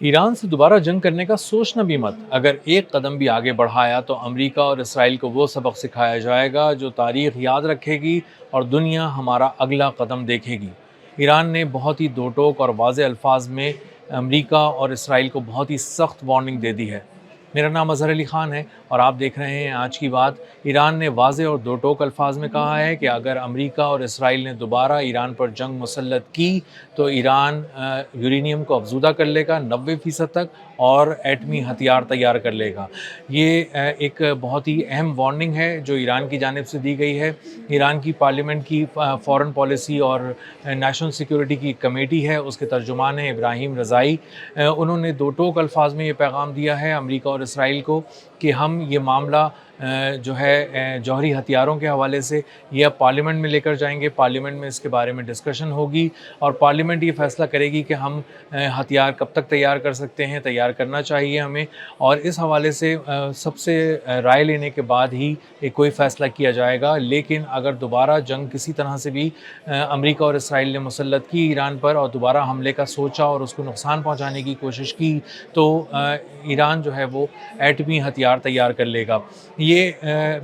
ایران سے دوبارہ جنگ کرنے کا سوچنا بھی مت۔ اگر ایک قدم بھی آگے بڑھایا تو امریکہ اور اسرائیل کو وہ سبق سکھایا جائے گا جو تاریخ یاد رکھے گی اور دنیا ہمارا اگلا قدم دیکھے گی۔ ایران نے بہت ہی دو ٹوک اور واضح الفاظ میں امریکہ اور اسرائیل کو بہت ہی سخت وارننگ دے دی ہے۔ میرا نام اظہر علی خان ہے اور آپ دیکھ رہے ہیں آج کی بات۔ ایران نے واضح اور دو ٹوک الفاظ میں کہا ہے کہ اگر امریکہ اور اسرائیل نے دوبارہ ایران پر جنگ مسلط کی تو ایران یورینیم کو افزودہ کر لے گا 90% تک اور ایٹمی ہتھیار تیار کر لے گا۔ یہ ایک بہت ہی اہم وارننگ ہے جو ایران کی جانب سے دی گئی ہے۔ ایران کی پارلیمنٹ کی فارن پالیسی اور نیشنل سیکیورٹی کی کمیٹی ہے، اس کے ترجمان ہیں ابراہیم رضائی۔ انہوں نے دو ٹوک الفاظ میں یہ پیغام دیا ہے امریکہ اور اسرائیل کو کہ ہم یہ معاملہ جو ہے جوہری ہتھیاروں کے حوالے سے یہ اب پارلیمنٹ میں لے کر جائیں گے۔ پارلیمنٹ میں اس کے بارے میں ڈسکشن ہوگی اور پارلیمنٹ یہ فیصلہ کرے گی کہ ہم ہتھیار کب تک تیار کر سکتے ہیں، تیار کرنا چاہیے ہمیں، اور اس حوالے سے سب سے رائے لینے کے بعد ہی کوئی فیصلہ کیا جائے گا۔ لیکن اگر دوبارہ جنگ کسی طرح سے بھی امریکہ اور اسرائیل نے مسلط کی ایران پر اور دوبارہ حملے کا سوچا اور اس کو نقصان پہنچانے کی کوشش کی تو ایران جو ہے وہ ایٹمی ہتھیار تیار کر لے گا۔ یہ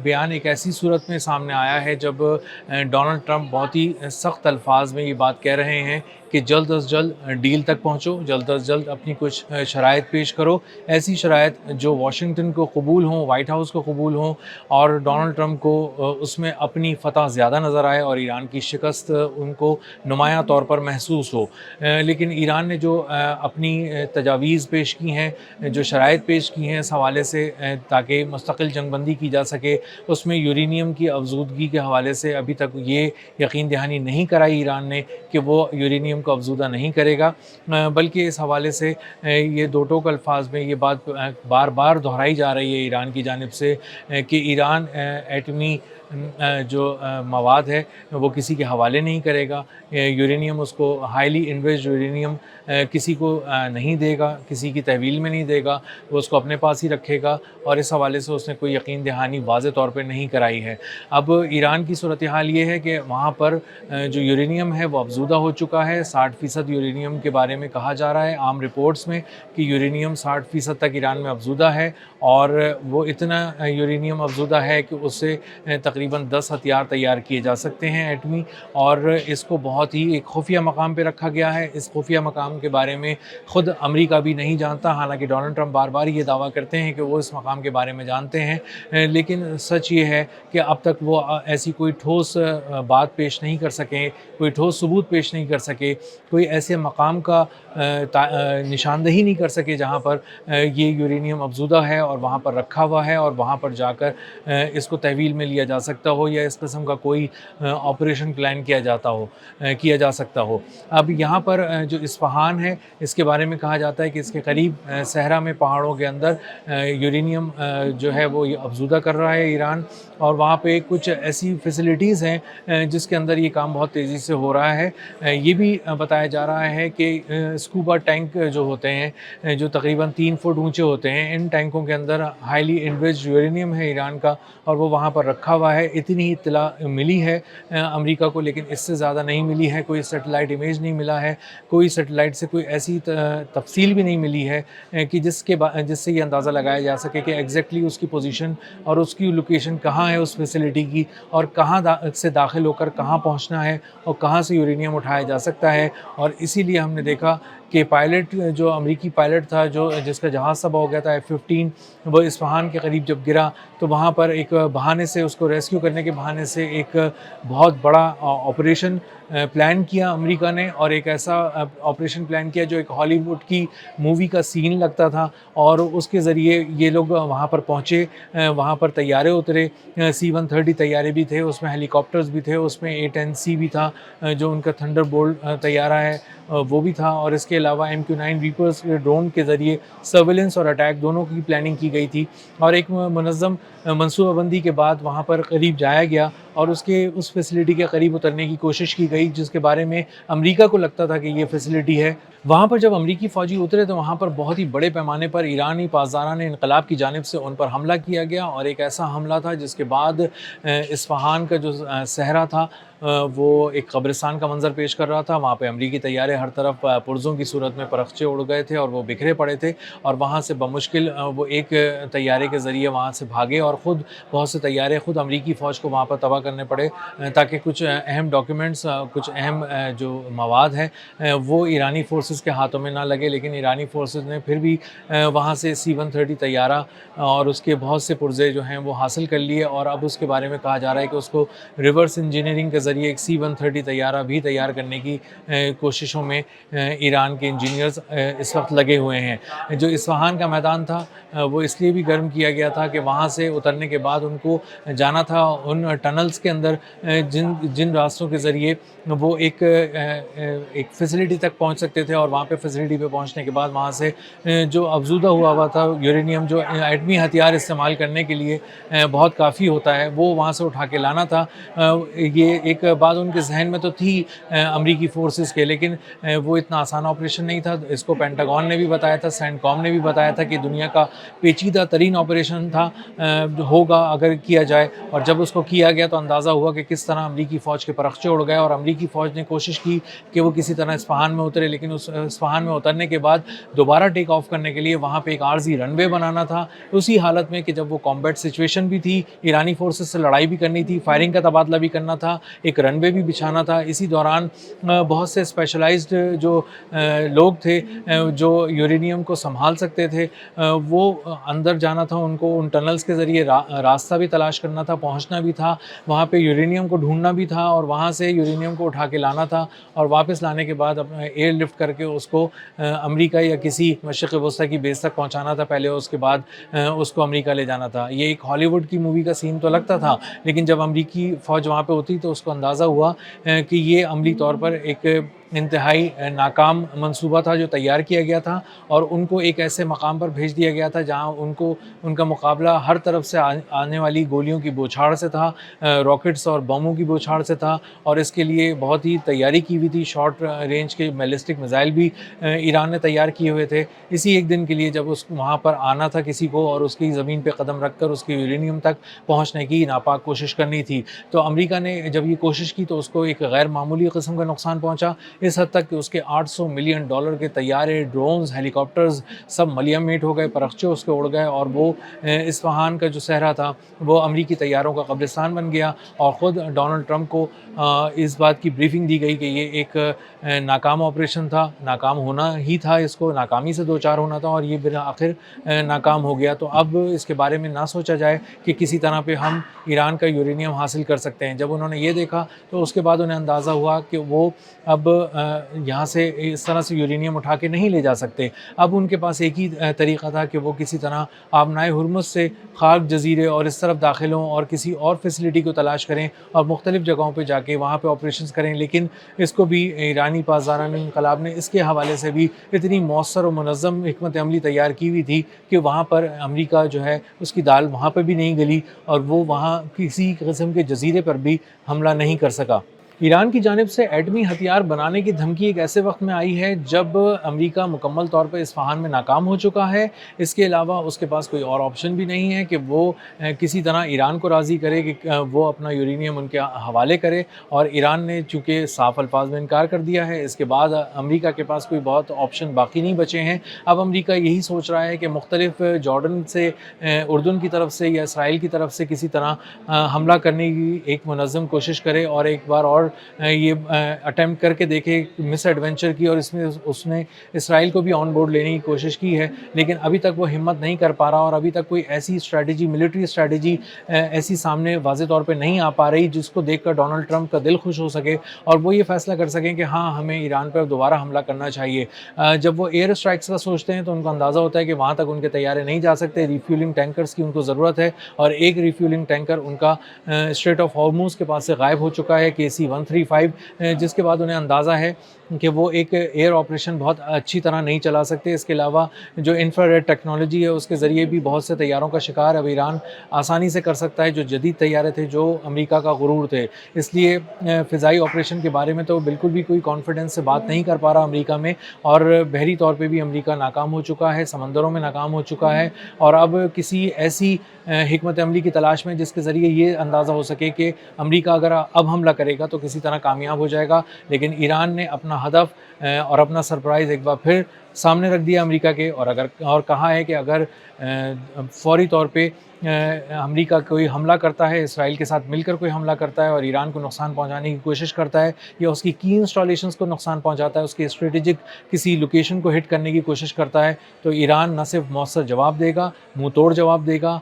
بیان ایک ایسی صورت میں سامنے آیا ہے جب ڈونلڈ ٹرمپ بہت ہی سخت الفاظ میں یہ بات کہہ رہے ہیں کہ جلد از جلد ڈیل تک پہنچو، جلد از جلد اپنی کچھ شرائط پیش کرو، ایسی شرائط جو واشنگٹن کو قبول ہوں، وائٹ ہاؤس کو قبول ہوں اور ڈونلڈ ٹرمپ کو اس میں اپنی فتح زیادہ نظر آئے اور ایران کی شکست ان کو نمایاں طور پر محسوس ہو۔ لیکن ایران نے جو اپنی تجاویز پیش کی ہیں، جو شرائط پیش کی ہیں اس حوالے سے تاکہ مستقل جنگ بندی کی جا سکے، اس میں یورینیم کی افزودگی کے حوالے سے ابھی تک یہ یقین دہانی نہیں کرائی ایران نے کہ وہ یورینیم کو افزودہ نہیں کرے گا، بلکہ اس حوالے سے یہ دو ٹوک الفاظ میں یہ بات بار بار دہرائی جا رہی ہے ایران کی جانب سے کہ ایران ایٹمی جو مواد ہے وہ کسی کے حوالے نہیں کرے گا۔ یورینیم اس کو ہائیلی انریچڈ یورینیم کسی کو نہیں دے گا، کسی کی تحویل میں نہیں دے گا، وہ اس کو اپنے پاس ہی رکھے گا، اور اس حوالے سے اس نے کوئی یقین دہانی واضح طور پہ نہیں کرائی ہے۔ اب ایران کی صورتحال یہ ہے کہ وہاں پر جو یورینیم ہے وہ افزودہ ہو چکا ہے، 60% یورینیم کے بارے میں کہا جا رہا ہے عام رپورٹس میں کہ یورینیم 60% تک ایران میں افزودہ ہے، اور وہ اتنا یورینیم افزودہ ہے کہ اس سے تقریباً 10 ہتھیار تیار کیے جا سکتے ہیں ایٹمی، اور اس کو بہت ہی ایک خفیہ مقام پہ رکھا گیا ہے۔ اس خفیہ مقام کے بارے میں خود امریکہ بھی نہیں جانتا، حالانکہ ڈونلڈ ٹرمپ بار بار یہ دعویٰ کرتے ہیں کہ وہ اس مقام کے بارے میں جانتے ہیں، لیکن سچ یہ ہے کہ اب تک وہ ایسی کوئی ٹھوس بات پیش نہیں کر سکے، کوئی ٹھوس ثبوت پیش نہیں کر سکے، کوئی ایسے مقام کا نشاندہی نہیں کر سکے جہاں پر یہ یورینیم افزودہ ہے اور وہاں پر رکھا ہوا ہے اور وہاں پر جا کر اس کو تحویل میں لیا جا سکتا ہو یا اس قسم کا کوئی آپریشن پلان کیا جا سکتا ہو۔ اب یہاں پر جو اصفہان ہے اس کے بارے میں کہا جاتا ہے کہ اس کے قریب صحرا میں پہاڑوں کے اندر یورینیم جو ہے وہ افزودہ کر رہا ہے ایران، اور وہاں پہ کچھ ایسی فیسلٹیز ہیں جس کے اندر یہ کام بہت تیزی سے ہو رہا ہے۔ یہ بھی بتایا جا رہا ہے کہ اسکوبا ٹینک جو ہوتے ہیں جو تقریباً 3 فٹ اونچے ہوتے ہیں، ان ٹینکوں کے اندر ہائیلی انریچڈ یورینیم ہے ایران کا اور وہ وہاں پر رکھا ہوا ہے۔ اتنی ہی اطلاع ملی ہے امریکہ کو، لیکن اس سے زیادہ نہیں ملی ہے، کوئی سیٹلائٹ امیج نہیں ملا ہے، کوئی سیٹلائٹ سے کوئی ایسی تفصیل بھی نہیں ملی ہے کہ جس سے یہ اندازہ لگایا جا سکے کہ ایگزیکٹلی اس کی پوزیشن اور اس کی لوکیشن کہاں ہے اس فیسلٹی کی، اور کہاں سے داخل ہو کر کہاں پہنچنا ہے اور کہاں سے یورینیم اٹھایا جا سکتا ہے۔ اور اسی لیے ہم نے دیکھا کہ پائلٹ جو امریکی پائلٹ تھا جس کا جہاز تباہ ہو گیا تھا F-15، وہ اصفہان کے قریب جب گرا تو وہاں پر ایک بہانے سے اس کو ریسکیو کرنے کے بہانے سے ایک بہت بڑا آپریشن پلان کیا امریکہ نے، اور ایک ایسا آپریشن پلان کیا جو ایک ہالی ووڈ کی مووی کا سین لگتا تھا، اور اس کے ذریعے یہ لوگ وہاں پر پہنچے، وہاں پر طیارے اترے، C-130 طیارے بھی تھے اس میں، ہیلی کاپٹرز بھی تھے اس میں، A-10C بھی تھا جو ان کا تھنڈر بولٹ طیارہ ہے وہ بھی تھا، اور اس کے علاوہ MQ-9 ریپرز ڈرون کے ذریعے سرویلنس اور اٹیک دونوں کی پلاننگ کی گئی تھی، اور ایک منظم منصوبہ بندی کے بعد وہاں پر قریب جایا گیا اور اس فیسلٹی کے قریب اترنے کی کوشش کی گئی جس کے بارے میں امریکہ کو لگتا تھا کہ یہ فیسلٹی ہے۔ وہاں پر جب امریکی فوجی اترے تو وہاں پر بہت ہی بڑے پیمانے پر ایرانی پاسداران انقلاب کی جانب سے ان پر حملہ کیا گیا، اور ایک ایسا حملہ تھا جس کے بعد اصفہان کا جو صحرا تھا وہ ایک قبرستان کا منظر پیش کر رہا تھا۔ وہاں پہ امریکی طیارے ہر طرف پرزوں کی صورت میں پرخچے اڑ گئے تھے اور وہ بکھرے پڑے تھے، اور وہاں سے بمشکل وہ ایک طیارے کے ذریعے وہاں سے بھاگے، اور خود بہت سے طیارے خود امریکی فوج کو وہاں پر تباہ کرنے پڑے تاکہ کچھ اہم ڈاکیومنٹس، کچھ اہم جو مواد ہے وہ ایرانی فورسز کے ہاتھوں میں نہ لگے۔ لیکن ایرانی فورسز نے پھر بھی وہاں سے C-130 طیارہ اور اس کے بہت سے پرزے جو ہیں وہ حاصل کر لیے، اور اب اس کے بارے میں کہا جا رہا ہے کہ اس کو ریورس انجینئرنگ کے ذریعے ایک C-130 طیارہ بھی تیار کرنے کی کوششوں میں ایران کے انجینئرز اس وقت لگے ہوئے ہیں۔ جو اصفہان کا میدان تھا وہ اس لیے بھی گرم کیا گیا تھا کہ وہاں سے اترنے کے بعد ان کو جانا تھا ان ٹنلز کے اندر جن راستوں کے ذریعے وہ ایک فیسلٹی تک پہنچ سکتے تھے، اور وہاں پہ فیسلٹی پہ پہنچنے کے بعد وہاں سے جو افزودہ ہوا تھا یورینیم، جو ایٹمی ہتھیار استعمال کرنے کے لیے بہت کافی ہوتا ہے، وہ وہاں سے اٹھا کے لانا تھا۔ یہ ایک بات ان کے ذہن میں تو تھی امریکی فورسز کے، لیکن وہ اتنا آسان آپریشن نہیں تھا۔ اس کو پینٹاگون نے بھی بتایا تھا، سینٹ کام نے بھی بتایا تھا کہ دنیا کا پیچیدہ ترین آپریشن تھا ہوگا اگر کیا جائے، اور جب اس کو کیا گیا تو اندازہ ہوا کہ کس طرح امریکی فوج کے پرخچے اڑ گئے، اور امریکی فوج نے کوشش کی کہ وہ کسی طرح اصفہان میں اترے، لیکن اس اصفہان میں اترنے کے بعد دوبارہ ٹیک آف کرنے کے لیے وہاں پہ ایک عارضی رن وے بنانا تھا، اسی حالت میں کہ جب وہ کمبیٹ سچویشن بھی تھی، ایرانی فورسز سے لڑائی بھی کرنی تھی، فائرنگ کا تبادلہ بھی کرنا تھا، ایک رن وے بھی بچھانا تھا۔ اسی دوران بہت سے اسپیشلائزڈ جو لوگ تھے جو یورینیم کو سنبھال سکتے تھے وہ اندر جانا تھا، ان کو ان ٹنلز کے ذریعے راستہ بھی تلاش کرنا تھا، پہنچنا بھی تھا، وہاں پہ یورینیم کو ڈھونڈنا بھی تھا، اور وہاں سے یورینیم کو اٹھا کے لانا تھا، اور واپس لانے کے بعد ایئر لفٹ کر کے اس کو امریکہ یا کسی مشرق وسطیٰ کی بیس تک پہنچانا تھا پہلے، اس کے بعد اس کو امریکہ لے جانا تھا۔ یہ ایک ہالی ووڈ کی مووی کا سین تو لگتا تھا، لیکن جب امریکی فوج وہاں پہ اتری تو اس کو اندازہ ہوا کہ یہ عملی طور پر ایک انتہائی ناکام منصوبہ تھا جو تیار کیا گیا تھا، اور ان کو ایک ایسے مقام پر بھیج دیا گیا تھا جہاں ان کا مقابلہ ہر طرف سے آنے والی گولیوں کی بوچھاڑ سے تھا، راکٹس اور بموں کی بوچھاڑ سے تھا، اور اس کے لیے بہت ہی تیاری کی ہوئی تھی۔ شارٹ رینج کے بیلسٹک میزائل بھی ایران نے تیار کیے ہوئے تھے، اسی ایک دن کے لیے جب اس وہاں پر آنا تھا کسی کو اور اس کی زمین پہ قدم رکھ کر اس کی یورینیم تک پہنچنے کی ناپاک کوشش کرنی تھی۔ تو امریکہ نے جب یہ کوشش کی تو اس کو ایک غیر معمولی قسم کا نقصان پہنچا، اس حد تک کہ اس کے $800 ملین کے طیارے، ڈرونز، ہیلی کاپٹرز سب ملیم میٹ ہو گئے، پرخچے اس کے اڑ گئے، اور وہ اصفہان کا جو صحرا تھا وہ امریکی طیاروں کا قبرستان بن گیا۔ اور خود ڈونلڈ ٹرمپ کو اس بات کی بریفنگ دی گئی کہ یہ ایک ناکام آپریشن تھا، ناکام ہونا ہی تھا، اس کو ناکامی سے دوچار ہونا تھا، اور یہ بالآخر ناکام ہو گیا۔ تو اب اس کے بارے میں نہ سوچا جائے کہ کسی طرح پہ ہم ایران کا یورینیم حاصل کر سکتے ہیں۔ جب انہوں نے یہ دیکھا تو اس کے بعد انہیں اندازہ ہوا کہ وہ اب یہاں سے اس طرح سے یورینیم اٹھا کے نہیں لے جا سکتے۔ اب ان کے پاس ایک ہی طریقہ تھا کہ وہ کسی طرح آبنائے ہرمز سے خاک جزیرے اور اس طرف داخل ہوں اور کسی اور فیسلٹی کو تلاش کریں اور مختلف جگہوں پہ جا کے وہاں پہ آپریشنز کریں، لیکن اس کو بھی ایرانی پاسداران انقلاب نے اس کے حوالے سے بھی اتنی مؤثر و منظم حکمت عملی تیار کی ہوئی تھی کہ وہاں پر امریکہ جو ہے اس کی دال وہاں پہ بھی نہیں گلی، اور وہ وہاں کسی قسم کے جزیرے پر بھی حملہ نہیں کر سکا۔ ایران کی جانب سے ایٹمی ہتھیار بنانے کی دھمکی ایک ایسے وقت میں آئی ہے جب امریکہ مکمل طور پر اصفہان میں ناکام ہو چکا ہے۔ اس کے علاوہ اس کے پاس کوئی اور آپشن بھی نہیں ہے کہ وہ کسی طرح ایران کو راضی کرے کہ وہ اپنا یورینیم ان کے حوالے کرے، اور ایران نے چونکہ صاف الفاظ میں انکار کر دیا ہے، اس کے بعد امریکہ کے پاس کوئی بہت آپشن باقی نہیں بچے ہیں۔ اب امریکہ یہی سوچ رہا ہے کہ مختلف جارڈن سے، اردن کی طرف سے یا اسرائیل کی طرف سے کسی طرح حملہ کرنے کی ایک منظم کوشش کرے، اور ایک بار اور یہ اٹیمپٹ کر کے دیکھے، مس ایڈونچر کی، اور اس میں اس نے اسرائیل کو بھی آن بورڈ لینے کی کوشش کی ہے، لیکن ابھی تک وہ ہمت نہیں کر پا رہا، اور ابھی تک کوئی ایسی اسٹریٹجی، ملٹری اسٹریٹجی ایسی سامنے واضح طور پہ نہیں آ پا رہی جس کو دیکھ کر ڈونلڈ ٹرمپ کا دل خوش ہو سکے اور وہ یہ فیصلہ کر سکیں کہ ہاں ہمیں ایران پر دوبارہ حملہ کرنا چاہیے۔ جب وہ ایئر اسٹرائکس کا سوچتے ہیں تو ان کو اندازہ ہوتا ہے کہ وہاں تک ان کے طیارے نہیں جا سکتے، ریفیولنگ ٹینکرز کی ان کو ضرورت ہے، اور ایک ریفیولنگ ٹینکر ان کا اسٹریٹ آف ہارموز کے پاس سے غائب ہو چکا ہے، KC-1 135 جس کے بعد انہیں اندازہ ہے کہ وہ ایک ایئر آپریشن بہت اچھی طرح نہیں چلا سکتے۔ اس کے علاوہ جو انفراریڈ ٹیکنالوجی ہے اس کے ذریعے بھی بہت سے طیاروں کا شکار اب ایران آسانی سے کر سکتا ہے، جو جدید طیارے تھے جو امریکہ کا غرور تھے۔ اس لیے فضائی آپریشن کے بارے میں تو بالکل بھی کوئی کانفیڈنس سے بات نہیں کر پا رہا امریکہ میں، اور بحری طور پہ بھی امریکہ ناکام ہو چکا ہے، سمندروں میں ناکام ہو چکا ہے، اور اب کسی ایسی حکمت عملی کی تلاش میں جس کے ذریعے یہ اندازہ ہو سکے کہ امریکہ اگر اب حملہ کرے گا تو کسی طرح کامیاب ہو جائے گا۔ لیکن ایران نے اپنا ہدف اور اپنا سرپرائز ایک بار پھر سامنے رکھ دیا امریکہ کے، اور کہا ہے کہ اگر فوری طور پہ امریکہ کوئی حملہ کرتا ہے، اسرائیل کے ساتھ مل کر کوئی حملہ کرتا ہے اور ایران کو نقصان پہنچانے کی کوشش کرتا ہے، یا اس کی انسٹالیشنز کو نقصان پہنچاتا ہے، اس کی اسٹریٹجک کسی لوکیشن کو ہٹ کرنے کی کوشش کرتا ہے، تو ایران نہ صرف مؤثر جواب دے گا، منہ توڑ جواب دے گا،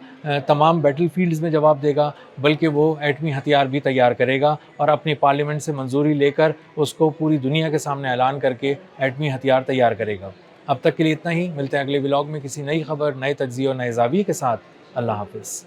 تمام بیٹل فیلڈز میں جواب دے گا، بلکہ وہ ایٹمی ہتھیار بھی تیار کرے گا اور اپنی پارلیمنٹ سے منظوری لے کر اس کو پوری دنیا کے سامنے اعلان کر کے ایٹمی ہتھیار تیار کرے گا۔ اب تک کے لیے اتنا ہی، ملتے ہیں اگلے ولاگ میں کسی نئی خبر، نئے تجزیے اور نئے زاویے کے ساتھ۔ اللہ حافظ۔